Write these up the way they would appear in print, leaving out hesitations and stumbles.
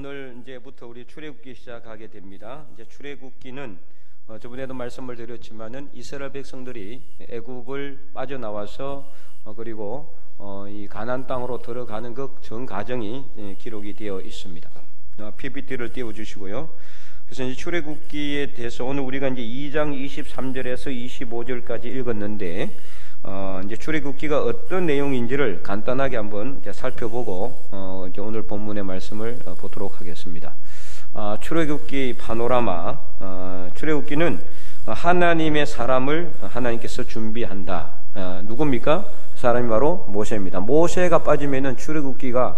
오늘 이제부터 우리 출애굽기 시작하게 됩니다. 이제 출애굽기는 저번에도 말씀을 드렸지만은 이스라엘 백성들이 애굽을 빠져나와서 그리고 이 가나안 땅으로 들어가는 그 전 과정이 기록이 되어 있습니다. PPT를 띄워 주시고요. 그래서 이제 출애굽기에 대해서 오늘 우리가 이제 2장 23절에서 25절까지 읽었는데 이제 출애굽기가 어떤 내용인지를 간단하게 한번 이제 살펴보고 이제 오늘 본문의 말씀을 보도록 하겠습니다. 출애굽기 파노라마. 출애굽기는 하나님의 사람을 하나님께서 준비한다. 누굽니까? 사람이 바로 모세입니다. 모세가 빠지면은 출애굽기가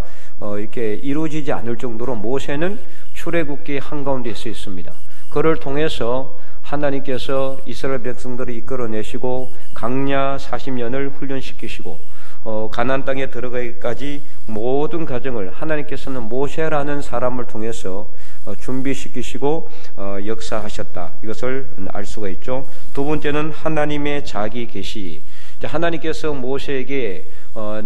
이렇게 이루어지지 않을 정도로 모세는 출애굽기 한가운데 서 있습니다. 그를 통해서 하나님께서 이스라엘 백성들을 이끌어내시고 광야 40년을 훈련시키시고 가나안 땅에 들어가기까지 모든 과정을 하나님께서는 모세라는 사람을 통해서 준비시키시고 역사하셨다. 이것을 알 수가 있죠. 두 번째는 하나님의 자기 계시. 하나님께서 모세에게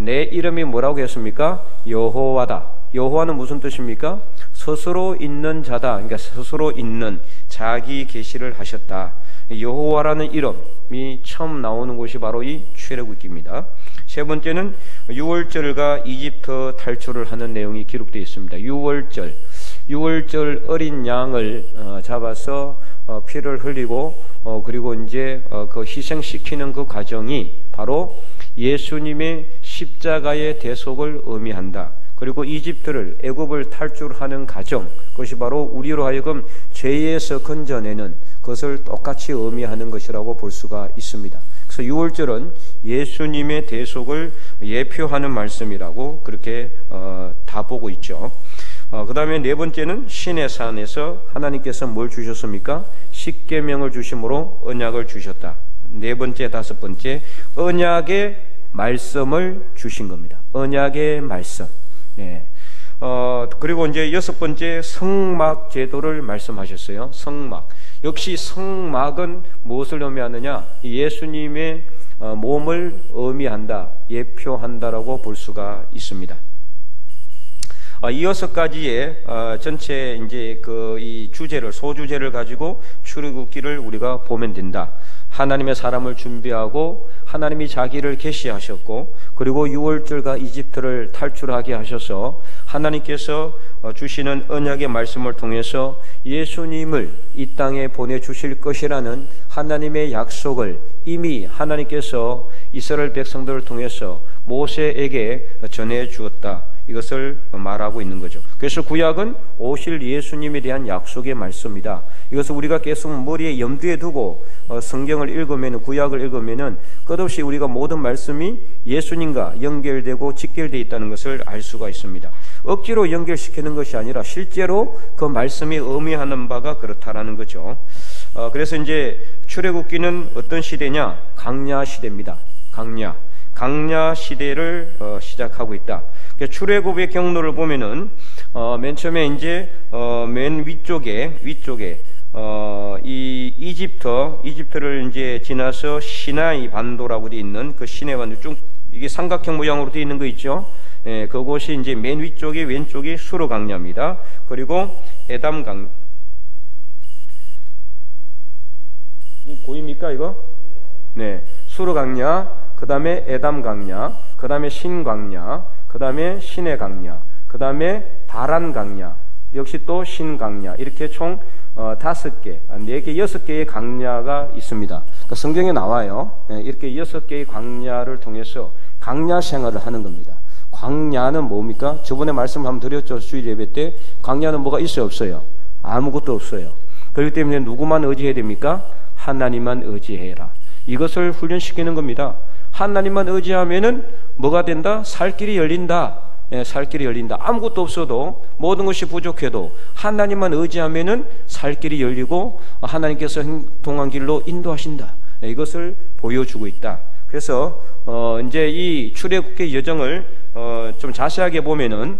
내 이름이 뭐라고 했습니까? 여호와다. 여호와는 무슨 뜻입니까? 스스로 있는 자다. 그러니까 스스로 있는 자기 계시를 하셨다. 여호와라는 이름이 처음 나오는 곳이 바로 이 출애굽기입니다. 세 번째는 유월절과 이집트 탈출을 하는 내용이 기록되어 있습니다. 유월절 어린 양을 잡아서 피를 흘리고 그리고 이제 그 희생시키는 그 과정이 바로 예수님의 십자가의 대속을 의미한다. 그리고 이집트를 애굽을 탈출하는 과정, 그것이 바로 우리로 하여금 죄에서 건져내는 것을 똑같이 의미하는 것이라고 볼 수가 있습니다. 그래서 유월절은 예수님의 대속을 예표하는 말씀이라고 그렇게 다 보고 있죠. 그 다음에 네 번째는 시내산에서 하나님께서 뭘 주셨습니까? 십계명을 주심으로 언약을 주셨다. 네 번째, 다섯 번째, 언약의 말씀을 주신 겁니다. 언약의 말씀. 네. 그리고 이제 여섯 번째, 성막 제도를 말씀하셨어요. 성막. 역시 성막은 무엇을 의미하느냐? 예수님의 몸을 의미한다, 예표한다라고 볼 수가 있습니다. 이 여섯 가지의 전체 이제 이 주제를, 소주제를 가지고 출애굽기를 우리가 보면 된다. 하나님의 사람을 준비하고 하나님이 자기를 계시하셨고 그리고 유월절과 이집트를 탈출하게 하셔서 하나님께서 주시는 언약의 말씀을 통해서 예수님을 이 땅에 보내주실 것이라는 하나님의 약속을 이미 하나님께서 이스라엘 백성들을 통해서 모세에게 전해 주었다. 이것을 말하고 있는 거죠. 그래서 구약은 오실 예수님에 대한 약속의 말씀이다. 이것을 우리가 계속 머리에 염두에 두고 성경을 읽으면, 구약을 읽으면 끝없이 우리가 모든 말씀이 예수님과 연결되고 직결되어 있다는 것을 알 수가 있습니다. 억지로 연결시키는 것이 아니라 실제로 그 말씀이 의미하는 바가 그렇다라는 거죠. 그래서 이제 출애굽기는 어떤 시대냐? 광야 시대입니다. 광야 시대를 시작하고 있다. 출애굽의 경로를 보면은 맨 처음에 이제 맨 위쪽에 이 이집트를 이제 지나서 시나이 반도라고 되어 있는 그 시내 반도 쭉 이게 삼각형 모양으로 되어 있는 거 있죠. 예, 그곳이 이제 맨 위쪽에 왼쪽이 수르 광야입니다. 그리고 에담 광야. 보입니까 이거? 네, 수르 광야. 그 다음에 에담 광야. 그 다음에 신 광야. 그 다음에 신의 광야, 그 다음에 바란 광야, 역시 또 신 광야, 이렇게 총 5개, 4개, 6개의 광야가 있습니다. 그러니까 성경에 나와요. 이렇게 6개의 광야를 통해서 광야 생활을 하는 겁니다. 광야는 뭡니까? 저번에 말씀을 한번 드렸죠. 주일 예배 때. 광야는 뭐가 있어요? 없어요? 아무것도 없어요. 그렇기 때문에 누구만 의지해야 됩니까? 하나님만 의지해라. 이것을 훈련시키는 겁니다. 하나님만 의지하면은 뭐가 된다? 살 길이 열린다. 예, 살 길이 열린다. 아무것도 없어도, 모든 것이 부족해도 하나님만 의지하면은 살 길이 열리고 하나님께서 행동한 길로 인도하신다. 예, 이것을 보여주고 있다. 그래서 이제 이 출애굽기 여정을 좀 자세하게 보면은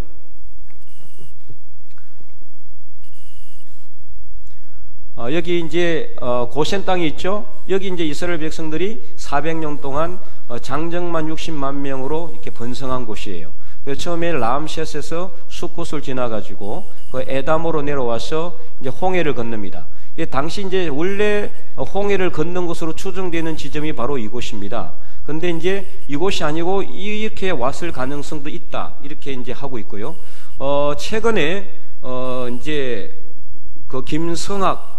여기 이제 고센 땅이 있죠. 여기 이제 이스라엘 백성들이 400년 동안 장정만 60만 명으로 이렇게 번성한 곳이에요. 처음에 람셋에서 숫곳을 지나가지고 그 에담으로 내려와서 이제 홍해를 건넙니다. 당시 이제 원래 홍해를 건넌 것으로 추정되는 지점이 바로 이곳입니다. 근데 이제 이곳이 아니고 이렇게 왔을 가능성도 있다. 이렇게 이제 하고 있고요. 최근에 이제 그 김성학,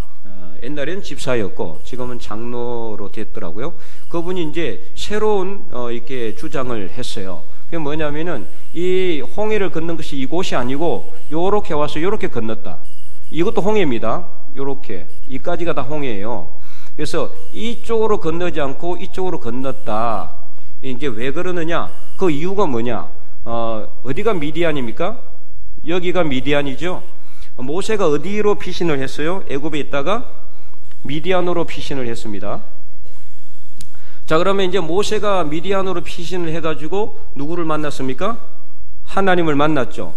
옛날에는 집사였고 지금은 장로로 됐더라고요. 그분이 이제 새로운 이렇게 주장을 했어요. 그게 뭐냐면은 이 홍해를 건넌 것이 이곳이 아니고 요렇게 와서 요렇게 건넜다. 이것도 홍해입니다. 요렇게 이까지가 다 홍해예요. 그래서 이쪽으로 건너지 않고 이쪽으로 건넜다. 이제 왜 그러느냐? 그 이유가 뭐냐? 어디가 미디안입니까? 여기가 미디안이죠. 모세가 어디로 피신을 했어요? 애굽에 있다가 미디안으로 피신을 했습니다. 자, 그러면 이제 모세가 미디안으로 피신을 해가지고 누구를 만났습니까? 하나님을 만났죠.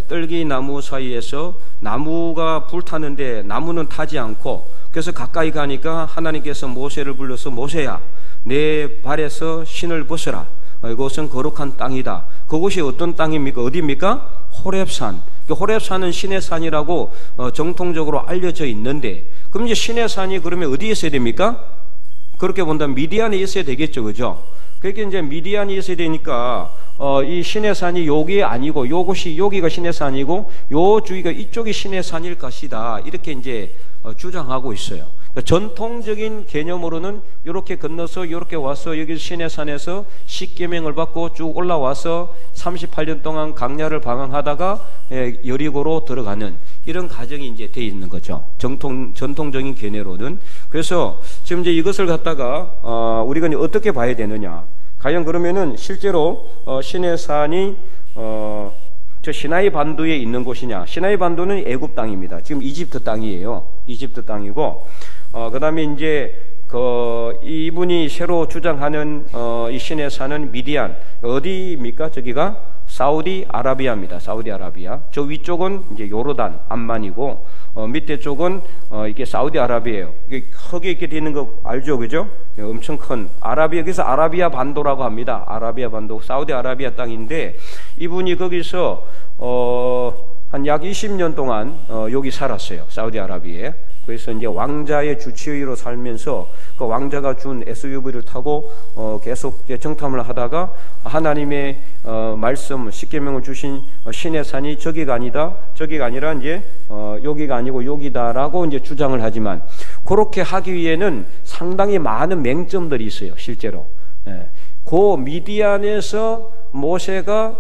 떨기 나무 사이에서 나무가 불타는데 나무는 타지 않고, 그래서 가까이 가니까 하나님께서 모세를 불러서 모세야, 내 발에서 신을 벗어라. 이곳은 거룩한 땅이다. 그곳이 어떤 땅입니까? 어디입니까? 호렙산. 호렙산은 신의 산이라고 정통적으로 알려져 있는데, 그럼 이제 신의 산이 그러면 어디에 있어야 됩니까? 그렇게 본다면 미디안에 있어야 되겠죠, 그죠? 그러니까 이제 미디안이 있어야 되니까 이 신의 산이 여기 아니고 요곳이 여기가 신의 산이고 요 주위가 이쪽이 신의 산일 것이다. 이렇게 이제 주장하고 있어요. 그러니까 전통적인 개념으로는 이렇게 건너서 이렇게 와서 여기 신의 산에서 십계명을 받고 쭉 올라와서 38년 동안 광야를 방황하다가 여리고로 들어가는 이런 과정이 이제 돼 있는 거죠. 전통적인 개념으로는. 그래서 지금 이제 이것을 갖다가 우리가 이제 어떻게 봐야 되느냐? 과연 그러면은 실제로 신의 산이 저 시나이 반도에 있는 곳이냐? 시나이 반도는 애굽 땅입니다. 지금 이집트 땅이에요. 이집트 땅이고, 그 다음에 이제 이분이 새로 주장하는 이 신의 산은 미디안, 어디입니까? 저기가 사우디아라비아입니다. 사우디아라비아. 저 위쪽은 이제 요르단, 암만이고, 밑에 쪽은 이게 사우디아라비아예요. 이게 크게 이렇게 되는 거 알죠, 그죠? 엄청 큰 아라비아, 그래서 아라비아 반도라고 합니다. 아라비아 반도, 사우디아라비아 땅인데, 이분이 거기서 한 약 20년 동안 여기 살았어요. 사우디아라비아에. 그래서 이제 왕자의 주치의로 살면서 그 왕자가 준 SUV를 타고 계속 정탐을 하다가 하나님의 말씀 십계명을 주신 신의 산이 저기가 아니다, 저기가 아니라 이제 여기가 아니고 여기다라고 이제 주장을 하지만, 그렇게 하기 위해는 상당히 많은 맹점들이 있어요. 실제로 그 미디안에서 모세가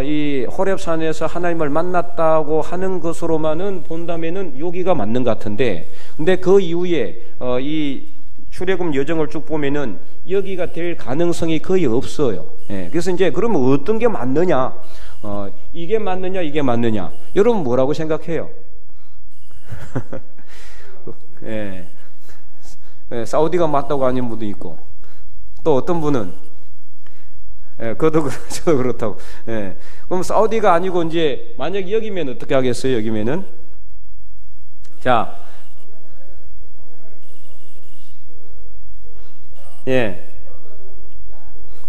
이 호렙산에서 하나님을 만났다고 하는 것으로만은 본다면은 여기가 맞는 것 같은데, 근데 그 이후에 이 출애굽 여정을 쭉 보면은 여기가 될 가능성이 거의 없어요. 그래서 이제 그러면 어떤 게 맞느냐? 이게 맞느냐, 이게 맞느냐? 여러분 뭐라고 생각해요? 사우디가 맞다고 하는 분도 있고, 또 어떤 분은 그것도 저도 그렇다고. 그럼 사우디가 아니고 이제 만약 여기면 어떻게 하겠어요? 여기면은 자,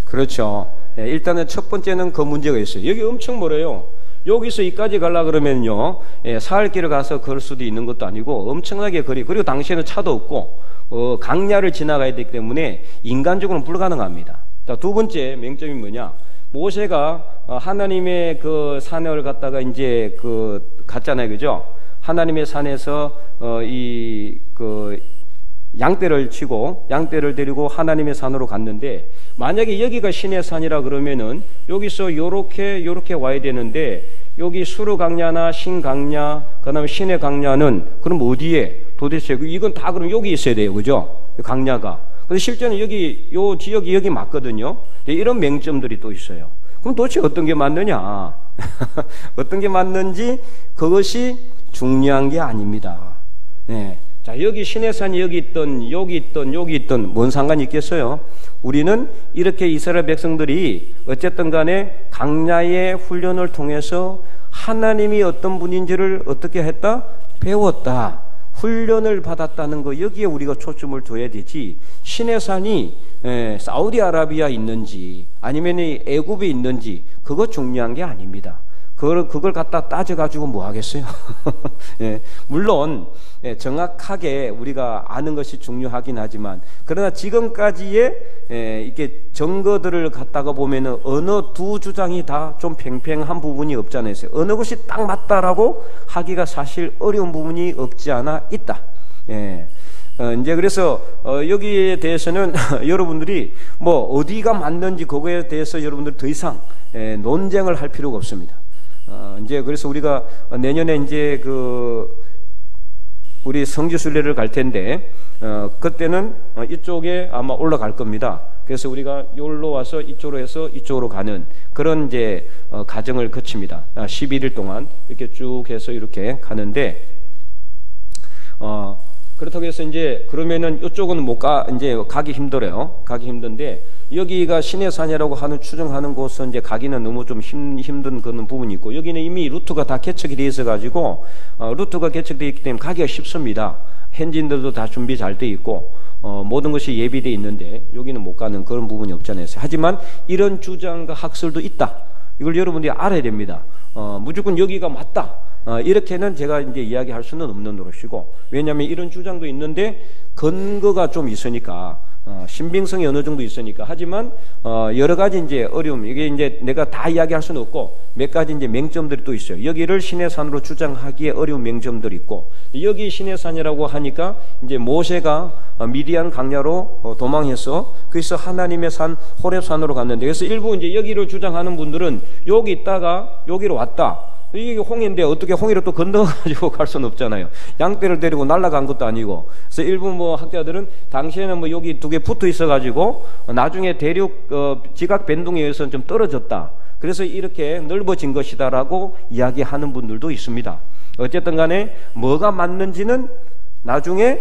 그렇죠. 일단은 첫 번째는 그 문제가 있어요. 여기 엄청 멀어요. 여기서 이까지 가려 그러면요, 사흘 길을 가서 걸 수도 있는 것도 아니고 엄청나게 그리고 당시에는 차도 없고 강야를 지나가야 되기 때문에 인간적으로는 불가능합니다. 자, 두 번째 맹점이 뭐냐? 모세가 하나님의 그 산을 갔다가 이제 갔잖아요, 그죠? 하나님의 산에서 양떼를 치고 양떼를 데리고 하나님의 산으로 갔는데, 만약에 여기가 신의 산이라 그러면은 여기서 요렇게 와야 되는데, 여기 수르 강야나 신 강야, 그다음에 신의 강야는 그럼 어디에? 도대체 이건 다 그럼 여기 있어야 돼요, 그죠? 강야가. 근데 실제는 요 지역이 여기 맞거든요. 이런 맹점들이 또 있어요. 그럼 도대체 어떤 게 맞느냐? 어떤 게 맞는지 그것이 중요한 게 아닙니다. 자, 여기 신의 산이 여기 있던 뭔 상관이 있겠어요? 우리는 이렇게 이스라엘 백성들이 어쨌든 간에 강야의 훈련을 통해서 하나님이 어떤 분인지를 어떻게 했다? 배웠다. 훈련을 받았다는 거, 여기에 우리가 초점을 둬야 되지, 신의 산이 사우디아라비아 있는지 아니면 애굽에 있는지 그거 중요한 게 아닙니다. 그걸 갖다 따져가지고 뭐 하겠어요? 예, 물론 정확하게 우리가 아는 것이 중요하긴 하지만, 그러나 지금까지의 이렇게 증거들을 갖다가 보면은 어느 두 주장이 다 좀 팽팽한 부분이 없지 않아 있어요. 어느 것이 딱 맞다라고 하기가 사실 어려운 부분이 없지 않아 있다. 예. 이제 그래서 여기에 대해서는 여러분들이 뭐 어디가 맞는지 그거에 대해서 여러분들 더 이상 논쟁을 할 필요가 없습니다. 이제 그래서 우리가 내년에 이제 우리 성지순례를 갈 텐데, 그때는 이쪽에 아마 올라갈 겁니다. 그래서 우리가 여기로 와서 이쪽으로 해서 이쪽으로 가는 그런 이제 과정을 거칩니다. 11일 동안 이렇게 쭉 해서 이렇게 가는데, 그렇다고 해서 이제 그러면은 이쪽은 이제 가기 힘들어요. 가기 힘든데, 여기가 시내산이라고 하는 추정하는 곳은 이제 가기는 너무 좀 힘든 그런 부분이 있고, 여기는 이미 루트가 다 개척이 되어 있어 가지고 루트가 개척되어 있기 때문에 가기가 쉽습니다. 현지인들도 다 준비 잘 되어 있고 모든 것이 예비되어 있는데, 여기는 못 가는 그런 부분이 없잖아요. 하지만 이런 주장과 학설도 있다. 이걸 여러분들이 알아야 됩니다. 무조건 여기가 맞다, 이렇게는 제가 이제 이야기할 수는 없는 노릇이고, 왜냐하면 이런 주장도 있는데 근거가 좀 있으니까, 신빙성이 어느 정도 있으니까. 하지만 여러 가지 이제 어려움, 이게 이제 내가 다 이야기할 수는 없고 몇 가지 이제 맹점들이 또 있어요. 여기를 시내산으로 주장하기에 어려운 맹점들이 있고, 여기 시내산이라고 하니까 이제 모세가 미디안 강야로 도망해서 거기서 하나님의 산 호렙산으로 갔는데, 그래서 일부 이제 여기를 주장하는 분들은 여기 있다가 여기로 왔다, 이게 홍해인데 어떻게 홍해를 또 건너가지고 갈 수는 없잖아요. 양떼를 데리고 날아간 것도 아니고. 그래서 일부 뭐 학자들은 당시에는 뭐 여기 두 개 붙어 있어가지고 나중에 대륙 지각 변동에 의해서는 좀 떨어졌다, 그래서 이렇게 넓어진 것이다라고 이야기하는 분들도 있습니다. 어쨌든 간에 뭐가 맞는지는 나중에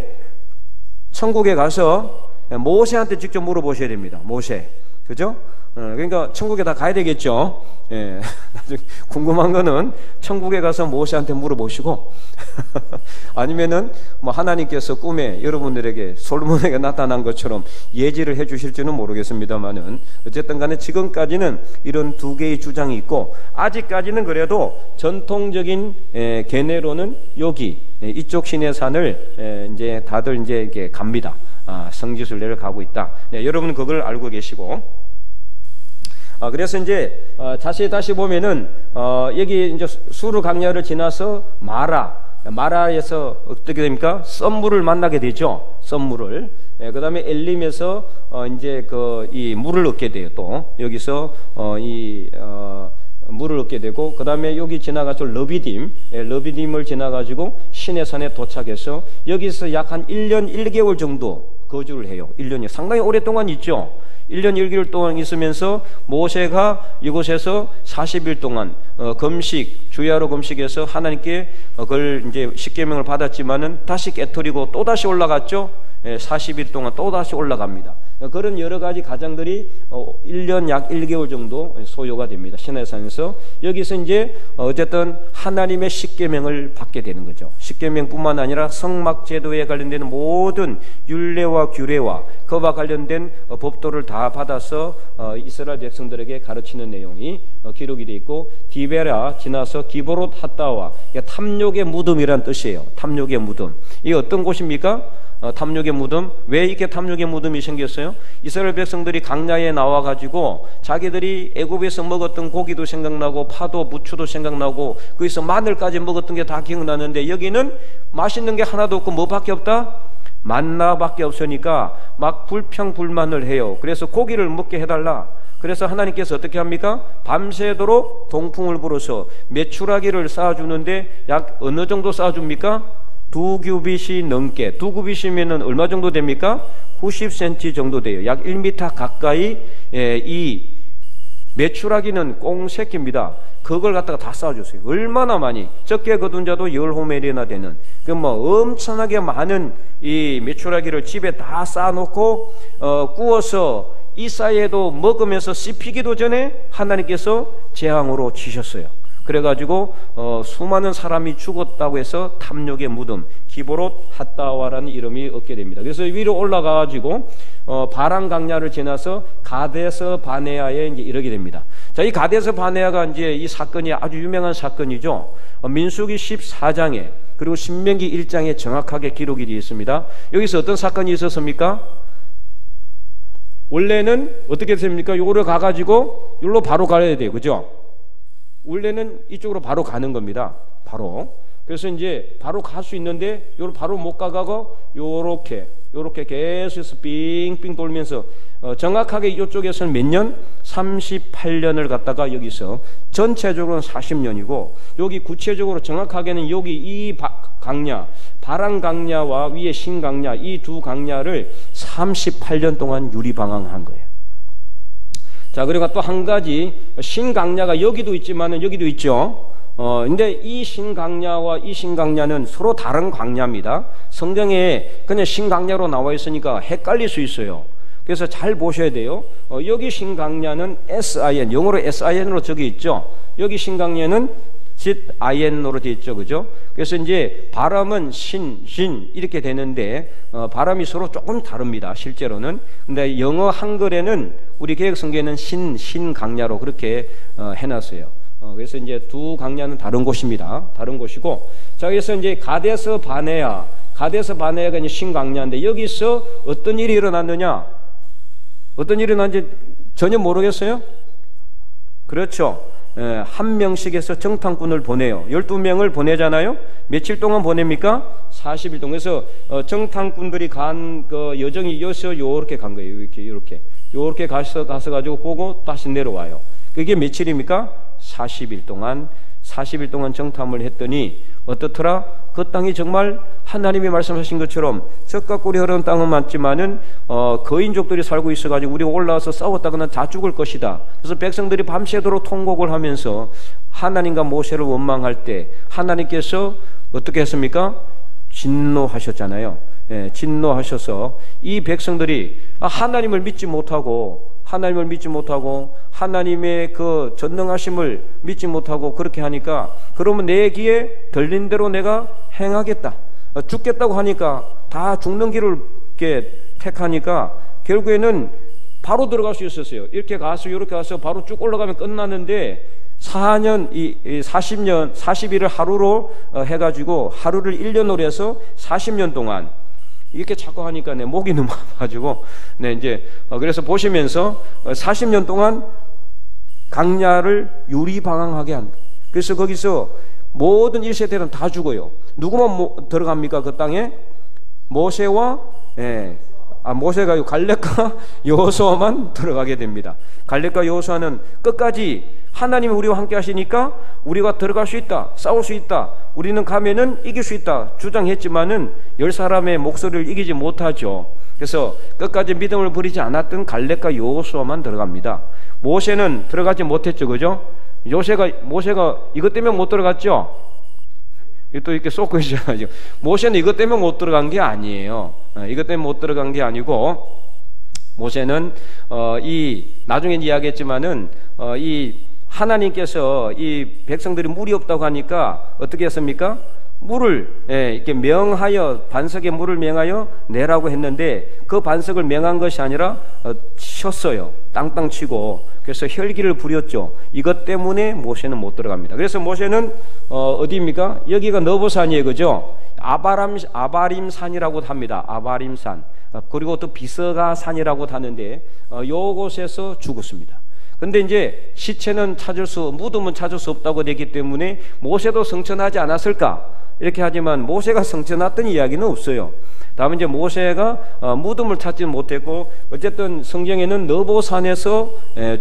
천국에 가서 모세한테 직접 물어보셔야 됩니다. 모세, 그죠? 그러니까 천국에 다 가야 되겠죠. 예. 나중에 궁금한 거는 천국에 가서 모세한테 물어보시고 아니면은 뭐 하나님께서 꿈에 여러분들에게 솔로몬에게 나타난 것처럼 예지를 해 주실지는 모르겠습니다만은, 어쨌든 간에 지금까지는 이런 두 개의 주장이 있고, 아직까지는 그래도 전통적인 견해로는 여기 이쪽 시내산을 이제 다들 이제 이렇게 갑니다. 성지순례를 가고 있다. 네, 여러분은 그걸 알고 계시고, 그래서 이제 자세히 다시 보면은 여기 이제 수르 강야를 지나서 마라에서 어떻게 됩니까? 썸물을 만나게 되죠. 썸물을. 그 다음에 엘림에서 이제 이 물을 얻게 돼요. 또 여기서 물을 얻게 되고, 그 다음에 여기 지나가서 러비딤을 지나가지고 시내산에 도착해서 여기서 약 한 1년 1개월 정도 거주를 해요. 1년이 상당히 오랫동안 있죠. 1년 1개월 동안 있으면서 모세가 이곳에서 40일 동안 주야로 금식해서 하나님께 그걸 이제 십계명을 받았지만은 다시 깨트리고 또 다시 올라갔죠. 40일 동안 또 다시 올라갑니다. 그런 여러 가지 과정들이 1년 약 1개월 정도 소요가 됩니다. 시내산에서. 여기서 이제 어쨌든 하나님의 십계명을 받게 되는 거죠. 십계명뿐만 아니라 성막 제도에 관련된 모든 율례와 규례와 그와 관련된 법도를 다 받아서 이스라엘 백성들에게 가르치는 내용이 기록이 되어 있고, 디베라 지나서 기브롯 핫다와, 탐욕의 무덤이란 뜻이에요. 탐욕의 무덤. 이게 어떤 곳입니까? 탐욕의 무덤. 왜 이렇게 탐욕의 무덤이 생겼어요? 이스라엘 백성들이 강야에 나와가지고 자기들이 애굽에서 먹었던 고기도 생각나고 파도 부추도 생각나고 거기서 마늘까지 먹었던 게 다 기억나는데, 여기는 맛있는 게 하나도 없고 뭐밖에 없다? 만나밖에 없으니까 막 불평불만을 해요. 그래서 고기를 먹게 해달라. 그래서 하나님께서 어떻게 합니까? 밤새도록 동풍을 불어서 메추라기를 쌓아주는데 약 어느 정도 쌓아줍니까? 2규빗이 넘게. 2규빗이면 얼마 정도 됩니까? 90cm 정도 돼요. 약 1m 가까이. 이 메추라기는 꽁새끼입니다. 그걸 갖다가 다 쌓아줬어요. 얼마나 많이. 적게 거둔 자도 10호멜이나 되는, 그 뭐 엄청나게 많은 이 메추라기를 집에 다 쌓아놓고 구워서 이 사이에도 먹으면서 씹히기도 전에 하나님께서 재앙으로 치셨어요. 그래가지고 수많은 사람이 죽었다고 해서 탐욕의 무덤, 기브롯 핫다와라는 이름이 얻게 됩니다. 그래서 위로 올라가가지고 바란 강야를 지나서 가데스 바네아에 이제 이르게 됩니다. 자, 자, 이 가데스 바네아가 이제 이 사건이 아주 유명한 사건이죠. 민수기 14장에 그리고 신명기 1장에 정확하게 기록이 되어 있습니다. 여기서 어떤 사건이 있었습니까? 원래는 어떻게 됩니까? 요거를 가가지고 여기로 바로 가야 돼요. 그죠? 원래는 이쪽으로 바로 가는 겁니다. 바로. 그래서 이제 바로 갈 수 있는데 요로 바로 못 가가고 요렇게 계속해서 빙빙 돌면서 정확하게 이쪽에서는 몇 년? 38년을 갖다가 여기서 전체적으로는 40년이고 여기 구체적으로 정확하게는 여기 이 강야, 바람 강야와 위에 신 강야, 이 두 강야를 38년 동안 유리방황한 거예요. 자, 그리고 또 한 가지 신 강야가 여기도 있지만은 여기도 있죠. 근데 이 신강야와 이 신강야는 서로 다른 강야입니다. 성경에 그냥 신강야로 나와 있으니까 헷갈릴 수 있어요. 그래서 잘 보셔야 돼요. 여기 신강야는 SIN, 영어로 SIN으로 적혀 있죠. 여기 신강야는 ZIN으로 되어 있죠. 그죠? 그래서 이제 발음은 신 이렇게 되는데 발음이 서로 조금 다릅니다. 실제로는. 근데 영어 한글에는 우리 개혁성경에는 신강야로 그렇게 해놨어요. 그래서 이제 두 강야는 다른 곳입니다. 다른 곳이고, 자, 그래서 이제 가데스 바네아가 이제 신강야인데 여기서 어떤 일이 일어났느냐? 어떤 일이 일어났는지 전혀 모르겠어요? 그렇죠. 한 명씩에서 정탐꾼을 보내요. 12명을 보내잖아요. 며칠 동안 보냅니까? 40일 동안. 그래서 정탐꾼들이 간 그 여정이 여기서 요렇게 간 거예요. 요렇게 가서 가지고 보고 다시 내려와요. 그게 며칠입니까? 40일 동안 정탐을 했더니 어떻더라? 그 땅이 정말 하나님이 말씀하신 것처럼 젖과 꿀이 흐르는 땅은 맞지만은 거인족들이 살고 있어가지고 우리가 올라와서 싸웠다가는 다 죽을 것이다. 그래서 백성들이 밤새도록 통곡을 하면서 하나님과 모세를 원망할 때 하나님께서 어떻게 했습니까? 진노하셨잖아요. 예, 진노하셔서 이 백성들이 하나님을 믿지 못하고 하나님의 그 전능하심을 믿지 못하고 그렇게 하니까 그러면 내 귀에 들린 대로 내가 행하겠다. 죽겠다고 하니까 다 죽는 길을 이렇게 택하니까 결국에는 바로 들어갈 수 있었어요. 이렇게 가서 이렇게 가서 바로 쭉 올라가면 끝나는데 40일을 하루로 해가지고 하루를 1년으로 해서 40년 동안 이렇게 자꾸 하니까 내 목이 너무 아파가지고 이제 그래서 보시면서 40년 동안 강야를 유리방황하게 한. 그래서 거기서 모든 1세대는 다 죽어요. 누구만 들어갑니까? 그 땅에? 모세와 모세가 갈렙과 여호수아만 들어가게 됩니다. 갈렙과 여호수아는 끝까지 하나님이 우리와 함께 하시니까 우리가 들어갈 수 있다, 싸울 수 있다, 우리는 가면은 이길 수 있다 주장했지만은 10사람의 목소리를 이기지 못하죠. 그래서 끝까지 믿음을 버리지 않았던 갈렙과 여호수아만 들어갑니다. 모세는 들어가지 못했죠. 그죠? 모세가 이것 때문에 못 들어갔죠. 또 이렇게 쏟고 있잖아요. 모세는 이것 때문에 못 들어간 게 아니에요. 이것 때문에 못 들어간 게 아니고 모세는 나중에 이야기했지만은 이 하나님께서 이 백성들이 물이 없다고 하니까 어떻게 했습니까? 물을 이렇게 명하여 반석에 물을 명하여 내라고 했는데 그 반석을 명한 것이 아니라 쳤어요. 땅땅 치고. 그래서 혈기를 부렸죠. 이것 때문에 모세는 못 들어갑니다. 그래서 모세는 어디입니까? 여기가 너보산이에요. 그죠? 아바림산이라고 합니다. 아바림산. 그리고 또 비스가산이라고 하는데 요곳에서 죽었습니다. 근데 이제 시체는 무덤은 찾을 수 없다고 되기 때문에 모세도 성천하지 않았을까? 이렇게 하지만 모세가 성천했던 이야기는 없어요. 다음에 이제 모세가 무덤을 찾지 못했고 어쨌든 성경에는 너보산에서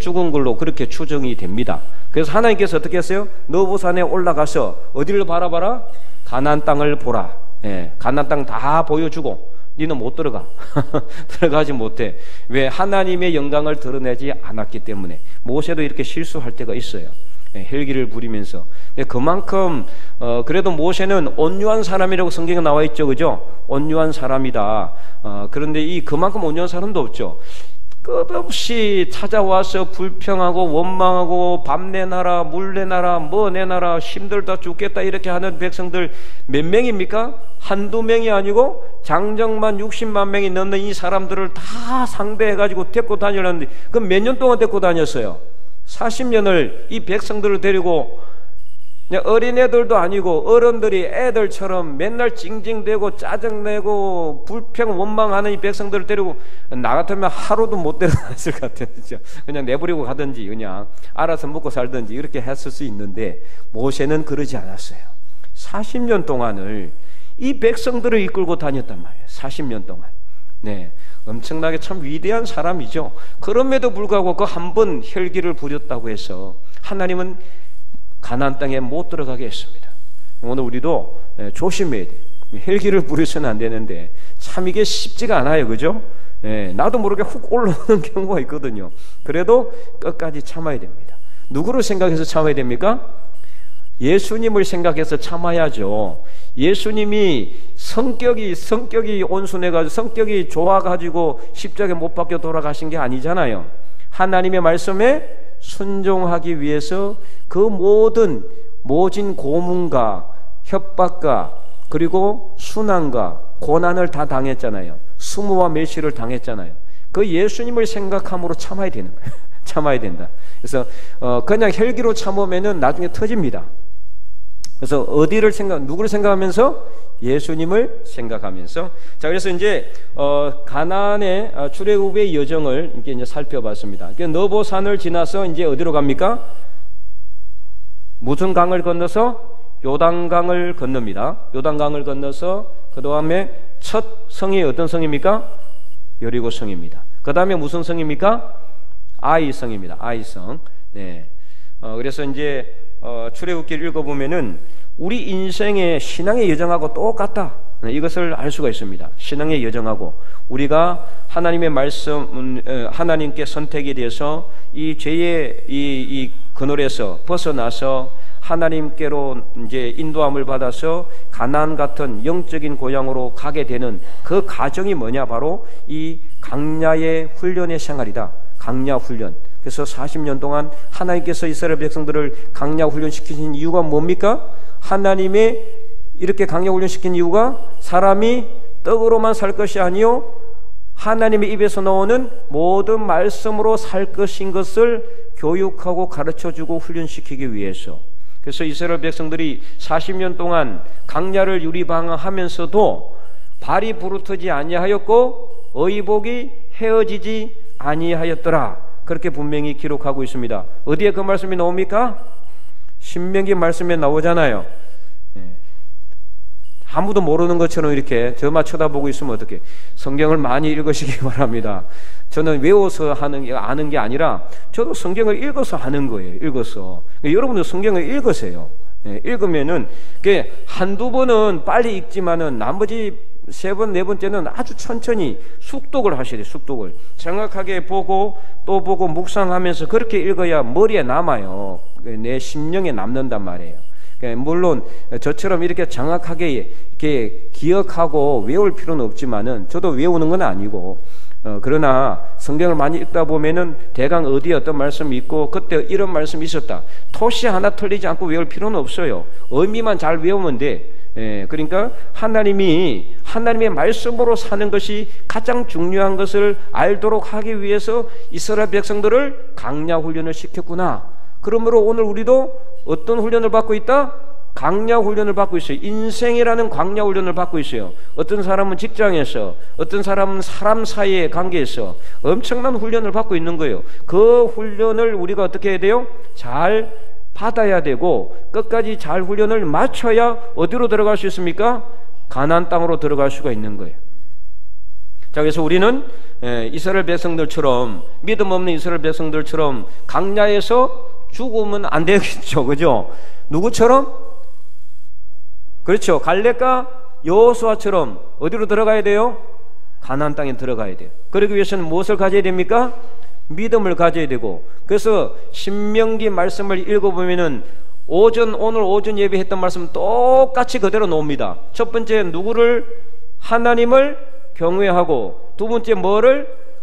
죽은 걸로 그렇게 추정이 됩니다. 그래서 하나님께서 어떻게 했어요? 너보산에 올라가서 어디를 바라봐라? 가나안 땅을 보라. 가나안 땅 다 보여주고 니는 못 들어가. 들어가지 못해. 왜? 하나님의 영광을 드러내지 않았기 때문에. 모세도 이렇게 실수할 때가 있어요. 헬기를 부리면서. 그만큼 그래도 모세는 온유한 사람이라고 성경에 나와 있죠. 그죠? 온유한 사람이다. 그런데 그만큼 온유한 사람도 없죠. 끝없이 찾아와서 불평하고 원망하고 밥 내놔라, 물 내놔라, 뭐 내놔라, 힘들다 죽겠다 이렇게 하는 백성들 몇 명입니까? 한두 명이 아니고 장정만 60만 명이 넘는 이 사람들을 다 상대해가지고 데리고 다니려는데 그럼 몇 년 동안 데리고 다녔어요? 40년을 이 백성들을 데리고 어린애들도 아니고 어른들이 애들처럼 맨날 징징대고 짜증내고 불평 원망하는 이 백성들을 데리고 나 같으면 하루도 못 데려갔을 것 같아요. 그냥 내버리고 가든지 그냥 알아서 먹고 살든지 이렇게 했을 수 있는데 모세는 그러지 않았어요. 40년 동안을 이 백성들을 이끌고 다녔단 말이에요. 40년 동안. 네, 엄청나게 참 위대한 사람이죠. 그럼에도 불구하고 그 한 번 혈기를 부렸다고 해서 하나님은 가나안 땅에 못 들어가게 했습니다. 오늘 우리도 조심해야 돼. 혈기를 부려서는 안 되는데 참 이게 쉽지가 않아요, 그죠? 나도 모르게 훅 올라오는 경우가 있거든요. 그래도 끝까지 참아야 됩니다. 누구를 생각해서 참아야 됩니까? 예수님을 생각해서 참아야죠. 예수님이 성격이 온순해가지고 성격이 좋아가지고 십자가에 못 박혀 돌아가신 게 아니잖아요. 하나님의 말씀에 순종하기 위해서 그 모진 고문과 협박과 그리고 순환과 고난을 다 당했잖아요. 수모와 멸시를 당했잖아요. 그 예수님을 생각함으로 참아야 되는 거예요. 참아야 된다. 그래서 그냥 혈기로 참으면은 나중에 터집니다. 그래서 누구를 생각하면서? 예수님을 생각하면서. 자, 그래서 이제 가나안의 출애굽의 여정을 이제 살펴봤습니다. 너보산을 지나서 이제 어디로 갑니까? 무슨 강을 건너서? 요단강을 건넙니다. 요단강을 건너서 그 다음에 첫 성이 어떤 성입니까? 여리고 성입니다. 그 다음에 무슨 성입니까? 아이 성입니다. 아이 성. 네. 그래서 이제 출애굽기를 읽어보면은 우리 인생의 신앙의 여정하고 똑같다. 이것을 알 수가 있습니다. 신앙의 여정하고 우리가 하나님의 말씀, 하나님께 선택이 돼서 이 죄의 이 그늘에서 벗어나서 하나님께로 이제 인도함을 받아서 가나안 같은 영적인 고향으로 가게 되는 그 과정이 뭐냐? 바로 이 강야의 훈련의 생활이다. 강야 훈련. 그래서 40년 동안 하나님께서 이스라엘 백성들을 강야 훈련시키신 이유가 뭡니까? 하나님의 이렇게 강야 훈련시킨 이유가 사람이 떡으로만 살 것이 아니요 하나님의 입에서 나오는 모든 말씀으로 살 것인 것을 교육하고 가르쳐주고 훈련시키기 위해서. 그래서 이스라엘 백성들이 40년 동안 강야를 유리방황하면서도 발이 부르트지 아니하였고 의복이 헤어지지 아니하였더라. 그렇게 분명히 기록하고 있습니다. 어디에 그 말씀이 나옵니까? 신명기 말씀에 나오잖아요. 아무도 모르는 것처럼 이렇게 저만 쳐다보고 있으면 어떡해. 성경을 많이 읽으시기 바랍니다. 저는 외워서 아는 게 아니라 저도 성경을 읽어서 아는 거예요. 읽어서. 여러분도 성경을 읽으세요. 읽으면은 한두 번은 빨리 읽지만은 나머지 세 번, 네 번째는 아주 천천히 숙독을 하셔야 돼요. 숙독을 정확하게 보고 또 보고 묵상하면서 그렇게 읽어야 머리에 남아요. 내 심령에 남는단 말이에요. 물론 저처럼 이렇게 정확하게 이렇게 기억하고 외울 필요는 없지만은 저도 외우는 건 아니고 그러나 성경을 많이 읽다 보면은 대강 어디에 어떤 말씀이 있고 그때 이런 말씀이 있었다. 토시 하나 틀리지 않고 외울 필요는 없어요. 의미만 잘 외우면 돼. 그러니까 하나님의 말씀으로 사는 것이 가장 중요한 것을 알도록 하기 위해서 이스라엘 백성들을 강야 훈련을 시켰구나. 그러므로 오늘 우리도 어떤 훈련을 받고 있다? 강야 훈련을 받고 있어요. 인생이라는 강야 훈련을 받고 있어요. 어떤 사람은 직장에서, 어떤 사람은 사람 사이의 관계에서 엄청난 훈련을 받고 있는 거예요. 그 훈련을 우리가 어떻게 해야 돼요? 잘 받아야 되고 끝까지 잘 훈련을 마쳐야 어디로 들어갈 수 있습니까? 가나안 땅으로 들어갈 수가 있는 거예요. 자, 그래서 우리는 이스라엘 백성들처럼, 믿음 없는 이스라엘 백성들처럼 강야에서 죽으면 안 되겠죠. 그죠? 누구처럼? 그렇죠. 갈렙과 여호수아처럼 어디로 들어가야 돼요? 가나안 땅에 들어가야 돼요. 그러기 위해서는 무엇을 가져야 됩니까? 믿음을 가져야 되고. 그래서 신명기 말씀을 읽어보면은 오늘 오전 예배했던 말씀 똑같이 그대로 나옵니다. 첫 번째 하나님을 경외하고, 두 번째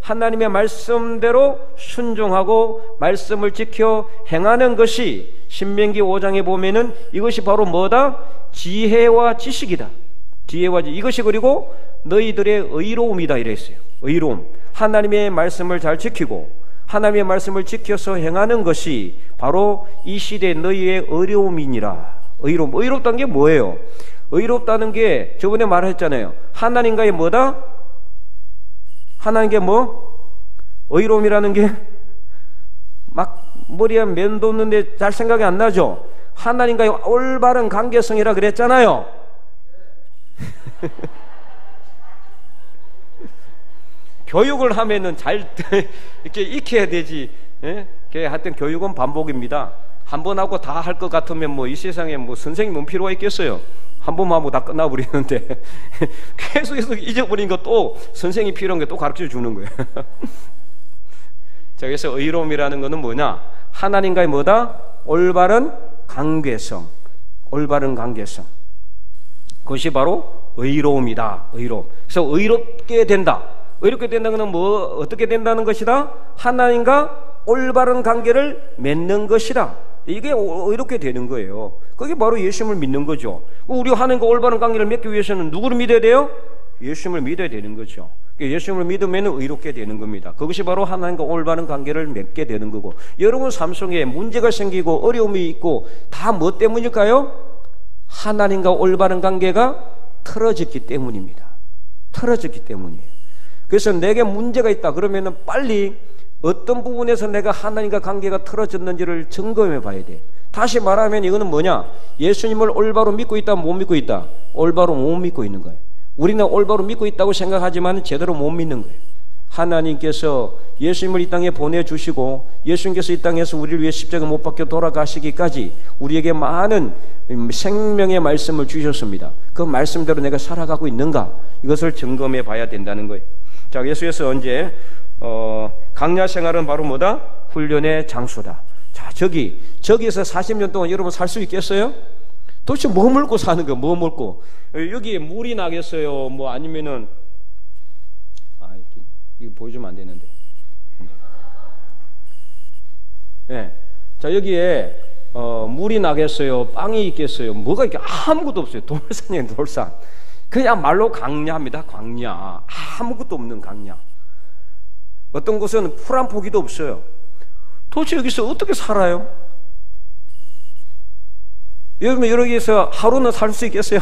하나님의 말씀대로 순종하고 말씀을 지켜 행하는 것이 신명기 5장에 보면은 이것이 바로 뭐다? 지혜와 지식이다. 지혜와 지식. 이것이 그리고 너희들의 의로움이다 이랬어요. 의로움. 하나님의 말씀을 잘 지키고 하나님의 말씀을 지켜서 행하는 것이 바로 이 시대 너희의 의로움이니라. 의롭다는 게 뭐예요? 의롭다는 게 저번에 말했잖아요. 하나님과의 뭐다? 하나님께 뭐? 의로움이라는 게 막 머리에 맴돋는데 잘 생각이 안 나죠? 하나님과의 올바른 관계성이라 그랬잖아요. 교육을 하면은 잘 이렇게 익혀야 되지. 예? 하여튼 교육은 반복입니다. 한 번 하고 다 할 것 같으면 뭐 이 세상에 뭐 선생님 뭔 필요가 있겠어요? 한 번만 하고 다 끝나버리는데 계속해서 잊어버린 거 또 선생님이 필요한 게 또 가르쳐 주는 거예요. 자, 그래서 의로움이라는 것은 뭐냐? 하나님과의 뭐다? 올바른 관계성. 올바른 관계성. 그것이 바로 의로움이다. 의로움. 그래서 의롭게 된다. 의롭게 된다는 것은 뭐 어떻게 된다는 것이다? 하나님과 올바른 관계를 맺는 것이다. 이게 의롭게 되는 거예요. 그게 바로 예수님을 믿는 거죠. 우리 하나님과 올바른 관계를 맺기 위해서는 누구를 믿어야 돼요? 예수님을 믿어야 되는 거죠. 예수님을 믿으면 의롭게 되는 겁니다. 그것이 바로 하나님과 올바른 관계를 맺게 되는 거고, 여러분 삶 속에 문제가 생기고 어려움이 있고 다 뭐 때문일까요? 하나님과 올바른 관계가 틀어졌기 때문입니다. 틀어졌기 때문이에요. 그래서 내게 문제가 있다 그러면은 빨리 어떤 부분에서 내가 하나님과 관계가 틀어졌는지를 점검해 봐야 돼. 다시 말하면 이거는 뭐냐? 예수님을 올바로 믿고 있다, 못 믿고 있다? 올바로 못 믿고 있는 거예요. 우리는 올바로 믿고 있다고 생각하지만 제대로 못 믿는 거예요. 하나님께서 예수님을 이 땅에 보내주시고 예수님께서 이 땅에서 우리를 위해 십자가 못 박혀 돌아가시기까지 우리에게 많은 생명의 말씀을 주셨습니다. 그 말씀대로 내가 살아가고 있는가? 이것을 점검해 봐야 된다는 거예요. 자, 예수께서 언제 강야 생활은 바로 뭐다? 훈련의 장소다. 자, 저기에서 40년 동안 여러분 살 수 있겠어요? 도대체 뭐 먹고 사는 거예요? 뭐 먹고? 여기에 물이 나겠어요? 뭐 아니면은 이거 보여주면 안 되는데. 네. 자, 여기에 물이 나겠어요? 빵이 있겠어요? 뭐가 이렇게 아무것도 없어요. 돌산이에요, 돌산. 그냥 말로 광야입니다. 광야. 아무것도 없는 광야. 어떤 곳은 풀 한 포기도 없어요. 도대체 여기서 어떻게 살아요? 여러분 여기서 하루는 살 수 있겠어요?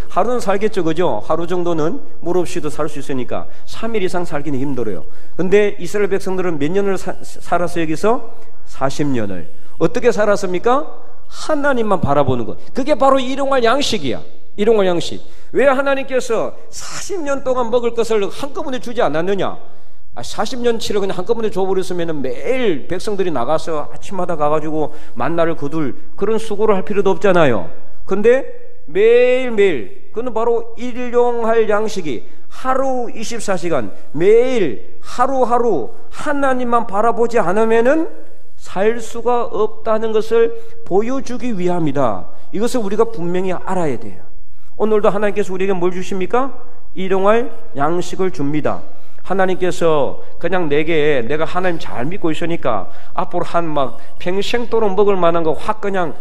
하루는 살겠죠, 그죠? 하루 정도는 물 없이도 살 수 있으니까 3일 이상 살기는 힘들어요. 근데 이스라엘 백성들은 몇 년을 살았어요? 여기서 40년을. 어떻게 살았습니까? 하나님만 바라보는 것. 그게 바로 일용할 양식이야. 일용할 양식. 왜 하나님께서 40년 동안 먹을 것을 한꺼번에 주지 않았느냐? 40년치를 그냥 한꺼번에 줘버렸으면 매일 백성들이 나가서 아침마다 가가지고 만나를 거둘 그런 수고를 할 필요도 없잖아요. 근데 매일매일, 그는 바로 일용할 양식이 하루 24시간 매일 하루하루 하나님만 바라보지 않으면은 살 수가 없다는 것을 보여주기 위함이다. 이것을 우리가 분명히 알아야 돼요. 오늘도 하나님께서 우리에게 뭘 주십니까? 일용할 양식을 줍니다. 하나님께서 그냥 내가 하나님 잘 믿고 있으니까 앞으로 막 평생도록 먹을 만한 거 확 그냥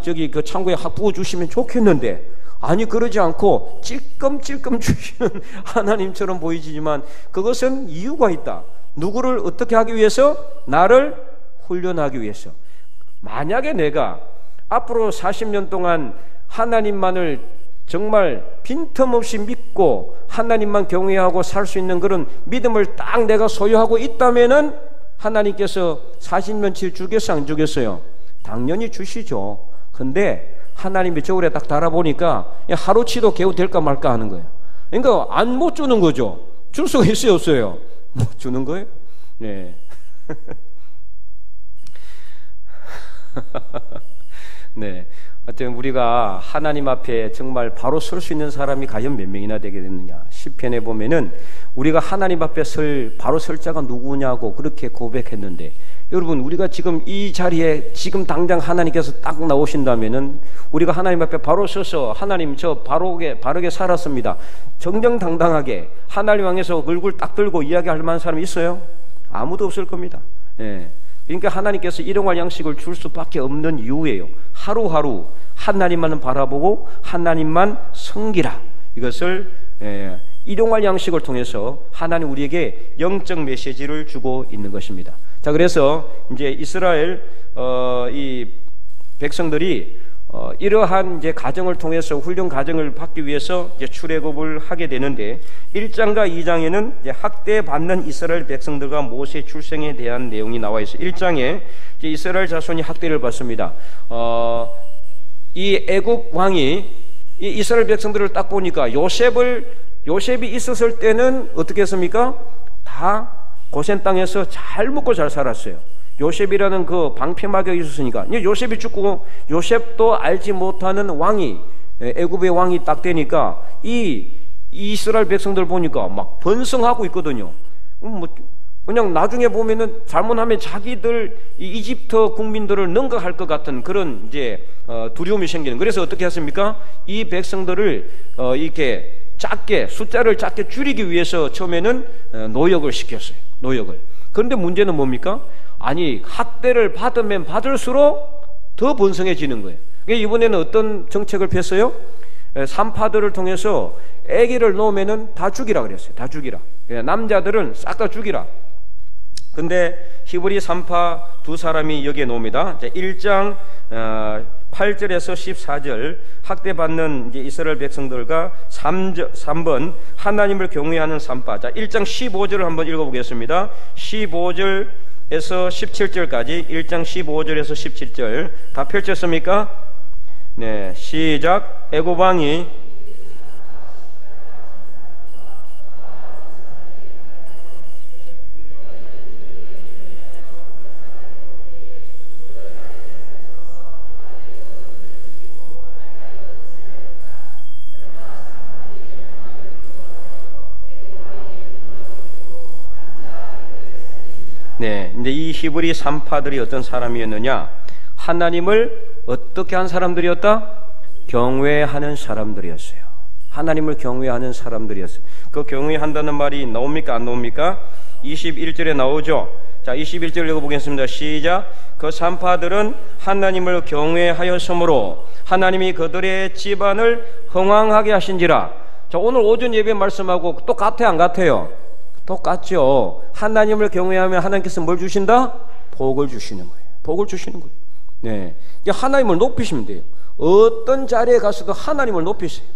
저기 그 창고에 확 부어 주시면 좋겠는데, 아니 그러지 않고 찔끔찔끔 주시는 하나님처럼 보이지만 그것은 이유가 있다. 누구를 어떻게 하기 위해서? 나를 훈련하기 위해서. 만약에 내가 앞으로 40년 동안 하나님만을 정말 빈틈없이 믿고 하나님만 경외하고 살 수 있는 그런 믿음을 딱 내가 소유하고 있다면은 하나님께서 40년치 주겠어요, 안 주겠어요? 당연히 주시죠. 근데 하나님의 저울에 딱 달아보니까 하루치도 겨우 될까 말까 하는 거예요. 그러니까 못 주는 거죠. 줄 수가 있어요, 없어요? 못 주는 거예요? 네. 네. 하여튼 우리가 하나님 앞에 정말 바로 설 수 있는 사람이 과연 몇 명이나 되게 됐느냐. 시편에 보면은 우리가 하나님 앞에 바로 설 자가 누구냐고 그렇게 고백했는데, 여러분 우리가 지금 이 자리에 지금 당장 하나님께서 딱 나오신다면은 우리가 하나님 앞에 바로 서서 하나님 저 바르게 살았습니다, 정정당당하게 하나님 왕에서 얼굴 딱 들고 이야기할 만한 사람이 있어요? 아무도 없을 겁니다. 예. 그러니까 하나님께서 일용할 양식을 줄 수밖에 없는 이유예요. 하루하루 하나님만은 바라보고 하나님만 섬기라. 이것을 일용할 양식을 통해서 하나님 우리에게 영적 메시지를 주고 있는 것입니다. 자, 그래서 이제 이스라엘 이 백성들이 이러한 이제 과정을 통해서 훈련 과정을 받기 위해서 이제 출애굽을 하게 되는데 1장과 2장에는 이제 학대받는 이스라엘 백성들과 모세 출생에 대한 내용이 나와 있어요. 1장에 이제 이스라엘 자손이 학대를 받습니다. 이 애굽 왕이 이 이스라엘 백성들을 딱 보니까 요셉이 있었을 때는 어떻게 했습니까? 다 고센 땅에서 잘 먹고 잘 살았어요. 요셉이라는 그 방패막이 있었으니까. 요셉이 죽고 요셉도 알지 못하는 왕이, 애굽의 왕이 딱 되니까 이 이스라엘 백성들 보니까 막 번성하고 있거든요. 뭐 그냥 나중에 보면은 잘못하면 자기들 이집트 국민들을 능가할 것 같은 그런 이제 두려움이 생기는. 그래서 어떻게 했습니까? 이 백성들을 이렇게 숫자를 작게 줄이기 위해서 처음에는 노역을 시켰어요. 노역을. 그런데 문제는 뭡니까? 아니, 학대를 받으면 받을수록 더 번성해지는 거예요. 이번에는 어떤 정책을 폈어요? 산파들을 통해서 아기를 놓으면은 다 죽이라 그랬어요. 다 죽이라. 남자들은 싹 다 죽이라. 근데 히브리 산파 두 사람이 여기에 놓습니다. 1장 8절에서 14절 학대받는 이제 이스라엘 백성들과 3번 하나님을 경외하는 산파. 자, 1장 15절을 한번 읽어보겠습니다. 15절에서 17절까지 1장 15절에서 17절 다 펼쳤습니까? 네, 시작. 애굽 왕이 네, 이제 이 히브리 산파들이 어떤 사람이었느냐? 하나님을 어떻게 한 사람들이었다? 경외하는 사람들이었어요. 하나님을 경외하는 사람들이었어요. 그 경외한다는 말이 나옵니까? 안 나옵니까? 21절에 나오죠. 자, 21절 읽어보겠습니다. 시작. 그 산파들은 하나님을 경외하였으므로 하나님이 그들의 집안을 흥왕하게 하신지라. 자, 오늘 오전 예배 말씀하고 똑같아요, 안 같아요? 똑같죠. 하나님을 경외하면 하나님께서 뭘 주신다? 복을 주시는 거예요. 복을 주시는 거예요. 네, 하나님을 높이시면 돼요. 어떤 자리에 가서도 하나님을 높이세요.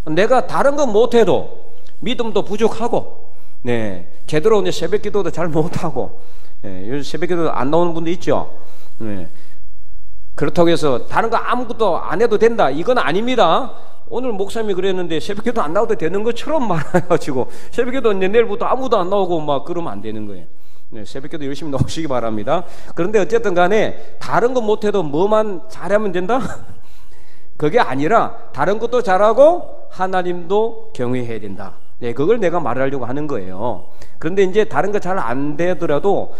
내가 다른 건 못해도 믿음도 부족하고, 네, 제대로 새벽 기도도 잘 못하고, 네, 요즘 새벽 기도 안 나오는 분도 있죠. 네, 그렇다고 해서 다른 거 아무것도 안 해도 된다, 이건 아닙니다. 오늘 목사님이 그랬는데 새벽기도 안 나와도 되는 것처럼 말해가지고 새벽기도 내일부터 아무도 안 나오고 막 그러면 안 되는 거예요. 네, 새벽기도 열심히 나오시기 바랍니다. 그런데 어쨌든 간에 다른 거 못해도 뭐만 잘하면 된다? 그게 아니라 다른 것도 잘하고 하나님도 경외해야 된다. 네, 그걸 내가 말하려고 하는 거예요. 그런데 이제 다른 거 잘 안 되더라도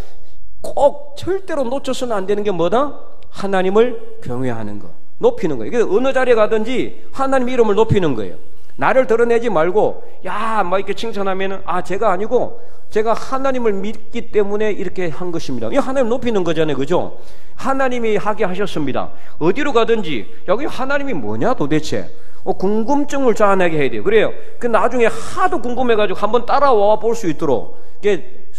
꼭 절대로 놓쳐서는 안 되는 게 뭐다? 하나님을 경외하는 거, 높이는 거예요. 그래서 어느 자리에 가든지 하나님 이름을 높이는 거예요. 나를 드러내지 말고, 야, 막 이렇게 칭찬하면은, 아, 제가 아니고, 제가 하나님을 믿기 때문에 이렇게 한 것입니다. 이 하나님 높이는 거잖아요. 그죠? 하나님이 하게 하셨습니다. 어디로 가든지, 여기 하나님이 뭐냐 도대체? 궁금증을 자아내게 해야 돼요. 그래요. 그 나중에 하도 궁금해가지고 한번 따라와 볼 수 있도록,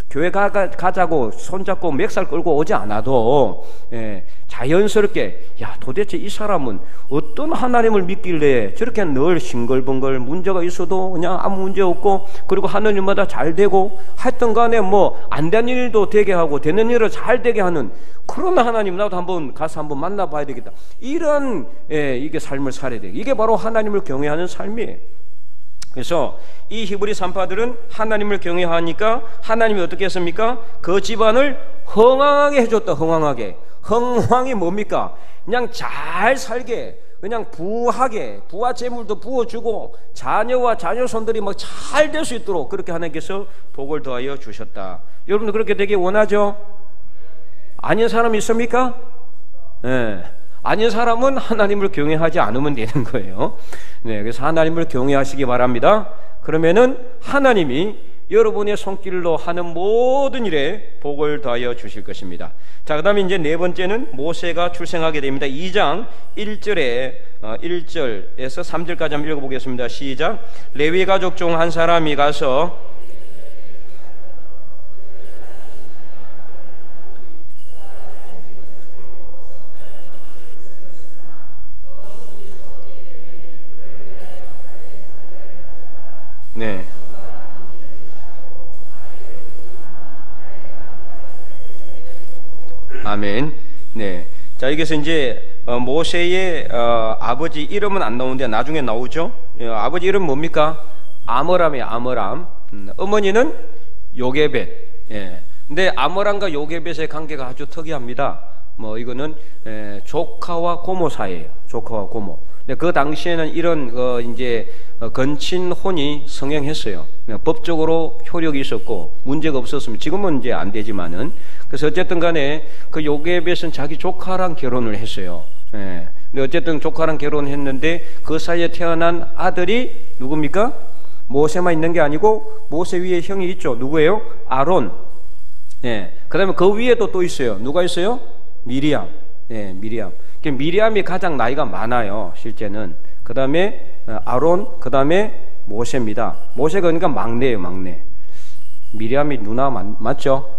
교회 가자고 손잡고 멱살 끌고 오지 않아도, 예, 자연스럽게, 야, 도대체 이 사람은 어떤 하나님을 믿길래 저렇게 늘 싱글벙글 문제가 있어도 그냥 아무 문제 없고, 그리고 하는 일마다 잘 되고, 하여튼 간에 뭐 안 되는 일도 되게 하고 되는 일을 잘 되게 하는 그런 하나님, 나도 한번 가서 한번 만나봐야 되겠다, 이런, 예, 이게 삶을 살아야 돼요. 이게 바로 하나님을 경외하는 삶이에요. 그래서 이 히브리 산파들은 하나님을 경외하니까 하나님이 어떻게 했습니까? 그 집안을 흥왕하게 해줬다. 흥왕하게. 흥왕이 뭡니까? 그냥 잘 살게, 그냥 부하게, 부와 재물도 부어주고 자녀와 자녀손들이 막 잘 될 수 있도록 그렇게 하나님께서 복을 더하여 주셨다. 여러분도 그렇게 되길 원하죠? 아닌 사람 있습니까? 네. 아닌 사람은 하나님을 경외하지 않으면 되는 거예요. 네, 그래서 하나님을 경외하시기 바랍니다. 그러면은 하나님이 여러분의 손길로 하는 모든 일에 복을 더하여 주실 것입니다. 자, 그다음에 이제 네 번째는 모세가 출생하게 됩니다. 2장 1절에서 3절까지 한번 읽어보겠습니다. 시작. 레위 가족 중 한 사람이 가서 네. 아멘. 네. 자, 여기서 이제 모세의 아버지 이름은 안 나오는데 나중에 나오죠. 아버지 이름 뭡니까? 아므람이에요. 아므람. 어머니는 요게벳. 예. 근데 아므람과 요게벳의 관계가 아주 특이합니다. 뭐 이거는 조카와 고모 사이예요. 조카와 고모. 근데 그 당시에는 이런 이제 건친혼이 성행했어요. 법적으로 효력이 있었고 문제가 없었으면 지금은 이제 안 되지만은. 그래서 어쨌든 간에 그 요게벳은 자기 조카랑 결혼을 했어요. 예. 근데 어쨌든 조카랑 결혼했는데 그 사이에 태어난 아들이 누굽니까? 모세만 있는 게 아니고 모세 위에 형이 있죠. 누구예요? 아론. 예. 그다음에 그 위에도 또 있어요. 누가 있어요? 미리암. 예, 미리암. 미리암이 가장 나이가 많아요. 실제는. 그다음에 아론, 그다음에 모세입니다. 모세가 그러니까 막내예요, 막내. 미리암이 누나 맞죠?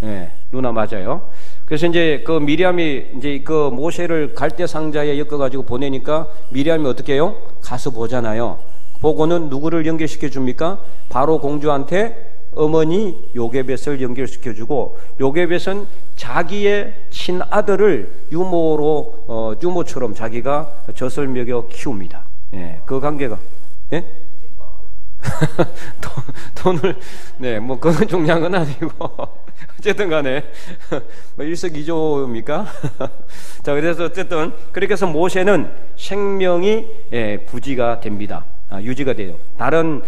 예, 누나 맞아요. 그래서 이제 그 미리암이 이제 그 모세를 갈대 상자에 엮어가지고 보내니까 미리암이 어떻게 해요? 가서 보잖아요. 보고는 누구를 연결시켜 줍니까? 바로 공주한테 어머니 요게벳을 연결시켜주고, 요게벳은 자기의 친아들을 유모처럼 자기가 젖을 먹여 키웁니다. 예, 그 관계가, 예? 돈을, 네, 뭐, 그건 중요한 건 아니고. 어쨌든 간에, 뭐, 일석이조입니까? 자, 그래서 어쨌든, 그렇게 해서 모세는 생명이, 부지가 됩니다. 유지가 돼요. 다른,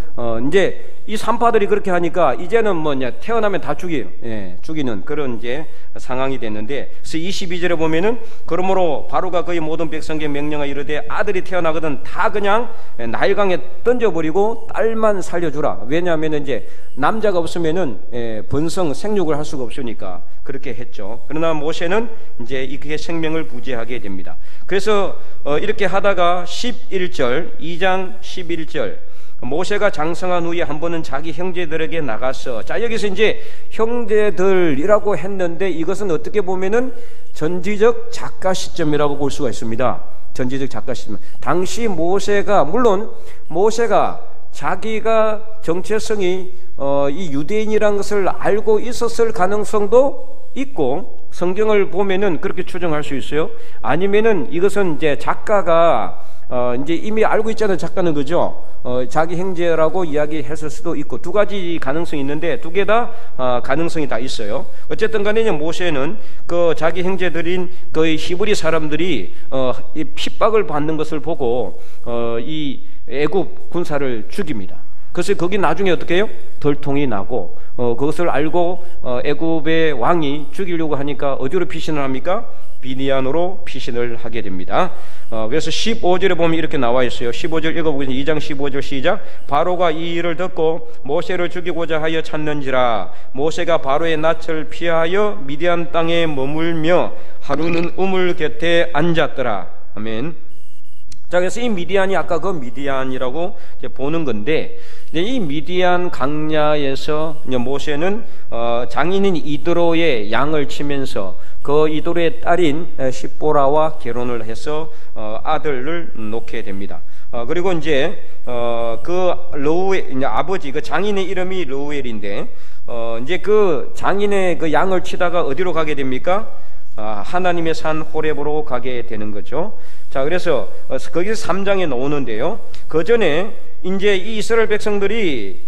이제, 이 산파들이 그렇게 하니까, 이제는 뭐냐, 태어나면 다 죽이는 그런 이제 상황이 됐는데, 그래서 22절에 보면은, 그러므로 바로가 그의 모든 백성에게 명령하여 이르되, 아들이 태어나거든 다 그냥 나일강에 던져버리고 딸만 살려주라. 왜냐하면 이제 남자가 없으면은 번성 생육을 할 수가 없으니까 그렇게 했죠. 그러나 모세는 이제 이렇게 생명을 부지하게 됩니다. 그래서 이렇게 하다가 11절, 2장 11절, 모세가 장성한 후에 한 번은 자기 형제들에게 나가서, 자, 여기서 이제 형제들이라고 했는데 이것은 어떻게 보면은 전지적 작가 시점이라고 볼 수가 있습니다. 전지적 작가 시점. 당시 모세가, 물론 모세가 자기가 정체성이 이 유대인이라는 것을 알고 있었을 가능성도 있고, 성경을 보면은 그렇게 추정할 수 있어요. 아니면은 이것은 이제 작가가 이제 이미 알고 있잖아요. 작가는, 그죠? 자기 형제라고 이야기했을 수도 있고, 두 가지 가능성이 있는데 두 개 다 가능성이 다 있어요. 어쨌든 간에 모세는 그 자기 형제들인 그 히브리 사람들이 이 핍박을 받는 것을 보고 이 애굽 군사를 죽입니다. 그래서 거기 나중에 어떻게 해요? 덜통이 나고, 그것을 알고 애굽의 왕이 죽이려고 하니까 어디로 피신을 합니까? 미디안으로 피신을 하게 됩니다. 그래서 15절에 보면 이렇게 나와 있어요. 15절 읽어보겠습니다. 2장 15절 시작. 바로가 이 일을 듣고 모세를 죽이고자 하여 찾는지라. 모세가 바로의 낯을 피하여 미디안 땅에 머물며 하루는 우물 곁에 앉았더라. 아멘. 자, 그래서 이 미디안이 아까 그 미디안이라고 이제 보는 건데, 이 미디안 강야에서 모세는 장인인 이드로의 양을 치면서 그 이드로의 딸인 십보라와 결혼을 해서 아들을 놓게 됩니다. 그리고 이제 그 러우엘, 이제 아버지, 그 장인의 이름이 러우엘인데, 이제 그 장인의 그 양을 치다가 어디로 가게 됩니까? 하나님의 산 호렙으로 가게 되는 거죠. 자, 그래서 거기서 3장에 나오는데요. 그 전에 이제 이 이스라엘 백성들이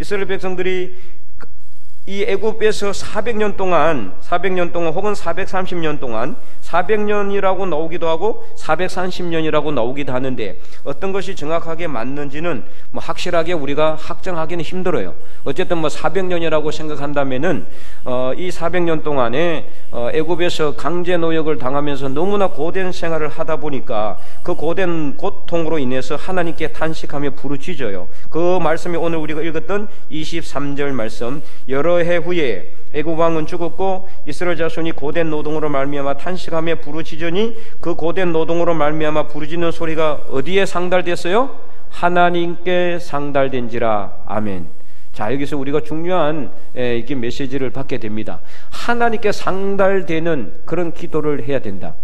이 애굽에서 400년 동안 혹은 430년 동안, 400년이라고 나오기도 하고 430년이라고 나오기도 하는데 어떤 것이 정확하게 맞는지는 뭐 확실하게 우리가 확정하기는 힘들어요. 어쨌든 뭐 400년이라고 생각한다면은 이 400년 동안에 애굽에서 강제 노역을 당하면서 너무나 고된 생활을 하다 보니까 그 고된 고통으로 인해서 하나님께 탄식하며 부르짖어요. 그 말씀이 오늘 우리가 읽었던 23절 말씀, 여러 해 후에 애굽 왕은 죽었고 이스라엘 자손이 고된 노동으로 말미암아 탄식하며 부르짖으니 그 고된 노동으로 말미암아 부르짖는 소리가 어디에 상달됐어요? 하나님께 상달된지라. 아멘. 자, 여기서 우리가 중요한 이렇게 메시지를 받게 됩니다. 하나님께 상달되는 그런 기도를 해야 된다.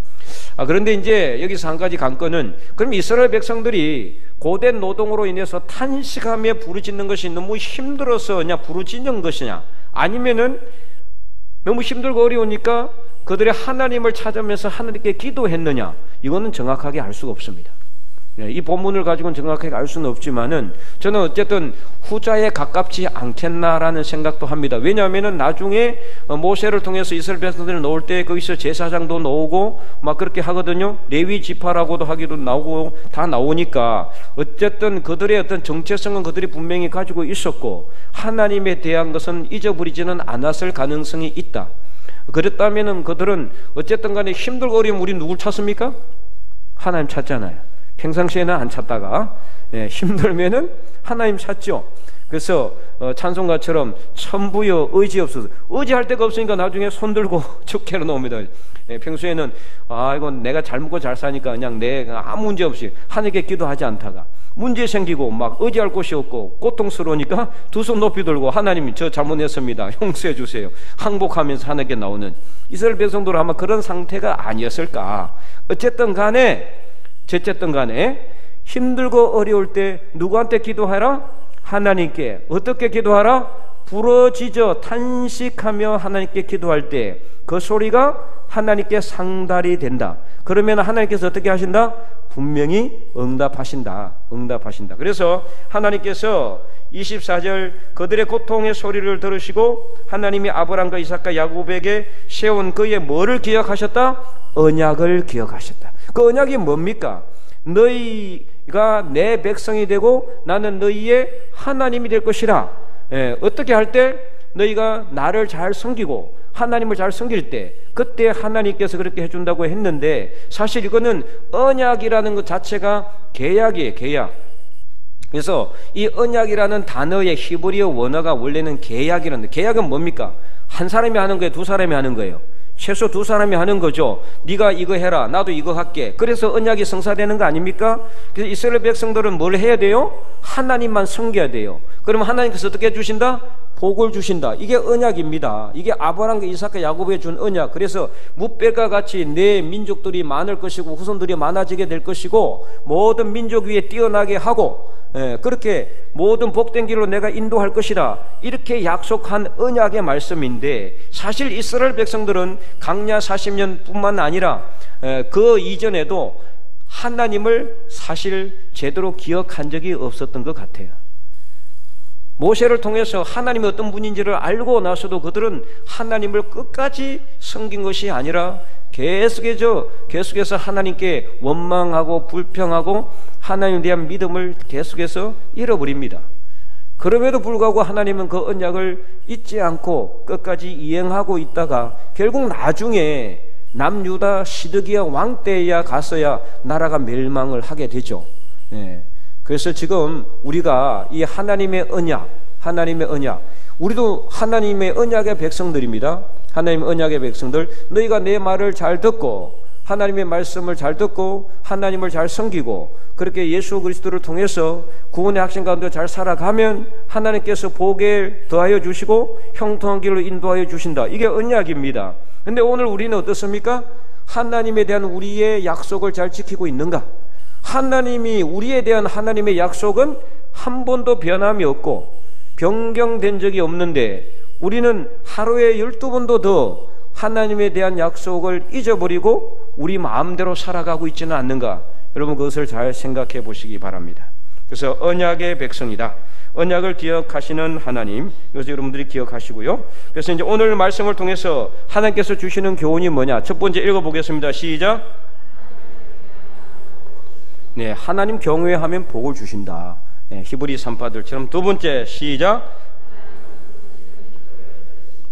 그런데 이제 여기서 한 가지 관건은, 그럼 이스라엘 백성들이 고된 노동으로 인해서 탄식하며 부르짖는 것이 너무 힘들어서 그냥 부르짖는 것이냐, 아니면은 너무 힘들고 어려우니까 그들의 하나님을 찾으면서 하나님께 기도했느냐, 이거는 정확하게 알 수가 없습니다. 이 본문을 가지고는 정확하게 알 수는 없지만은 저는 어쨌든 후자에 가깝지 않겠나라는 생각도 합니다. 왜냐하면은 나중에 모세를 통해서 이스라엘 백성들을 놓을 때 거기서 제사장도 나오고 막 그렇게 하거든요. 레위 지파라고도 하기도 나오고 다 나오니까 어쨌든 그들의 어떤 정체성은 그들이 분명히 가지고 있었고 하나님에 대한 것은 잊어버리지는 않았을 가능성이 있다. 그랬다면은 그들은 어쨌든 간에 힘들고 어려우면 우리 누굴 찾습니까? 하나님 찾잖아요. 평상시에는 안 찾다가 힘들면은 하나님 찾죠. 그래서 찬송가처럼 천부여 의지없어서, 의지할 데가 없으니까 나중에 손들고 축제로 나옵니다. 평소에는 이건 내가 잘 먹고 잘 사니까 그냥 내가 아무 문제 없이 하나님께 기도하지 않다가 문제 생기고 막 의지할 곳이 없고 고통스러우니까 두 손 높이 들고 하나님 저 잘못했습니다, 용서해 주세요, 항복하면서 하나님께 나오는 이스라엘 백성들은 아마 그런 상태가 아니었을까. 어쨌든 간에 힘들고 어려울 때 누구한테 기도하라? 하나님께. 어떻게 기도하라? 부르짖어 탄식하며 하나님께 기도할 때 그 소리가 하나님께 상달이 된다. 그러면 하나님께서 어떻게 하신다? 분명히 응답하신다. 그래서 하나님께서 24절 그들의 고통의 소리를 들으시고 하나님이 아브람과 이삭과 야곱에게 세운 그의 뭐를 기억하셨다? 언약을 기억하셨다. 그 언약이 뭡니까? 너희가 내 백성이 되고 나는 너희의 하나님이 될 것이라. 어떻게 할 때? 너희가 나를 잘 섬기고 하나님을 잘 섬길 때 그때 하나님께서 그렇게 해준다고 했는데, 사실 이거는 언약이라는 것 자체가 계약이에요. 계약. 그래서 이 언약이라는 단어의 히브리어 원어가 원래는 계약이라는, 계약은 뭡니까? 한 사람이 하는 거예요? 두 사람이 하는 거예요? 최소 두 사람이 하는 거죠. 네가 이거 해라, 나도 이거 할게. 그래서 언약이 성사되는 거 아닙니까? 그래서 이스라엘 백성들은 뭘 해야 돼요? 하나님만 섬겨야 돼요. 그러면 하나님께서 어떻게 해주신다? 복을 주신다. 이게 언약입니다. 이게 아브라함과 이삭과 야곱에 준 언약. 그래서 무뼈과 같이 내 민족들이 많을 것이고 후손들이 많아지게 될 것이고 모든 민족 위에 뛰어나게 하고 그렇게 모든 복된 길로 내가 인도할 것이다. 이렇게 약속한 언약의 말씀인데, 사실 이스라엘 백성들은 광야 40년 뿐만 아니라 그 이전에도 하나님을 사실 제대로 기억한 적이 없었던 것 같아요. 모세를 통해서 하나님이 어떤 분인지를 알고 나서도 그들은 하나님을 끝까지 섬긴 것이 아니라 계속해서 하나님께 원망하고 불평하고 하나님에 대한 믿음을 계속해서 잃어버립니다. 그럼에도 불구하고 하나님은 그 언약을 잊지 않고 끝까지 이행하고 있다가 결국 나중에 남유다 시드기야 왕 때야 가서야 나라가 멸망을 하게 되죠. 그래서 지금 우리가 이 하나님의 언약, 우리도 하나님의 언약의 백성들입니다. 하나님의 언약의 백성들, 너희가 내 말을 잘 듣고 하나님의 말씀을 잘 듣고 하나님을 잘 섬기고 그렇게 예수 그리스도를 통해서 구원의 확신 가운데 잘 살아가면 하나님께서 복에 더하여 주시고 형통한 길로 인도하여 주신다. 이게 언약입니다. 근데 오늘 우리는 어떻습니까? 하나님에 대한 우리의 약속을 잘 지키고 있는가? 하나님이 우리에 대한 하나님의 약속은 한 번도 변함이 없고 변경된 적이 없는데 우리는 하루에 12번도 더 하나님에 대한 약속을 잊어버리고 우리 마음대로 살아가고 있지는 않는가? 여러분 그것을 잘 생각해 보시기 바랍니다. 그래서 언약의 백성이다. 언약을 기억하시는 하나님, 이것을 여러분들이 기억하시고요. 그래서 이제 오늘 말씀을 통해서 하나님께서 주시는 교훈이 뭐냐? 첫 번째 읽어보겠습니다. 시작. 네, 하나님 경외하면 복을 주신다. 히브리 산파들처럼. 두 번째 시작.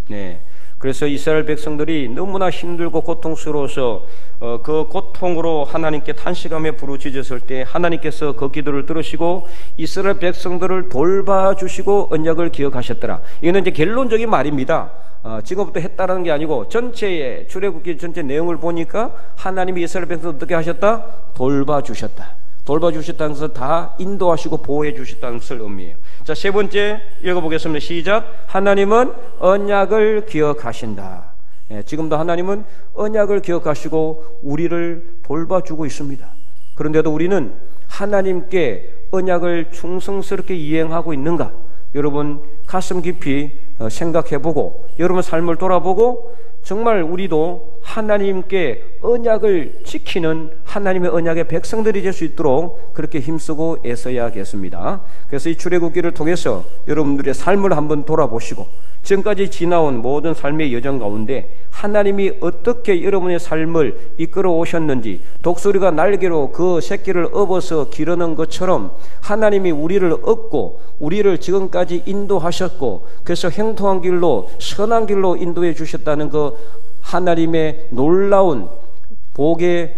네, 그래서 이스라엘 백성들이 너무나 힘들고 고통스러워서 그 고통으로 하나님께 탄식하며 부르짖었을 때 하나님께서 그 기도를 들으시고 이스라엘 백성들을 돌봐주시고 언약을 기억하셨더라. 이거는 이제 결론적인 말입니다. 지금부터 했다라는 게 아니고 전체의 출애굽기 전체 내용을 보니까 하나님이 이스라엘 백성을 어떻게 하셨다? 돌봐주셨다는 것을 다 인도하시고 보호해 주셨다는 것을 의미해요. 자, 세 번째 읽어보겠습니다. 시작. 하나님은 언약을 기억하신다. 지금도 하나님은 언약을 기억하시고 우리를 돌봐주고 있습니다. 그런데도 우리는 하나님께 언약을 충성스럽게 이행하고 있는가? 여러분 가슴 깊이 생각해보고 여러분 삶을 돌아보고 정말 우리도 하나님께 언약을 지키는 하나님의 언약의 백성들이 될 수 있도록 그렇게 힘쓰고 애써야겠습니다. 그래서 이 출애굽기를 통해서 여러분들의 삶을 한번 돌아보시고 지금까지 지나온 모든 삶의 여정 가운데 하나님이 어떻게 여러분의 삶을 이끌어 오셨는지, 독수리가 날개로 그 새끼를 업어서 기르는 것처럼 하나님이 우리를 업고 우리를 지금까지 인도하셨고, 그래서 형통한 길로 선한 길로 인도해 주셨다는 그 하나님의 놀라운 복의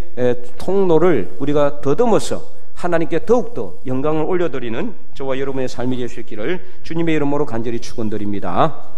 통로를 우리가 더듬어서 하나님께 더욱더 영광을 올려드리는 저와 여러분의 삶이 될 수 있기를 주님의 이름으로 간절히 축원드립니다.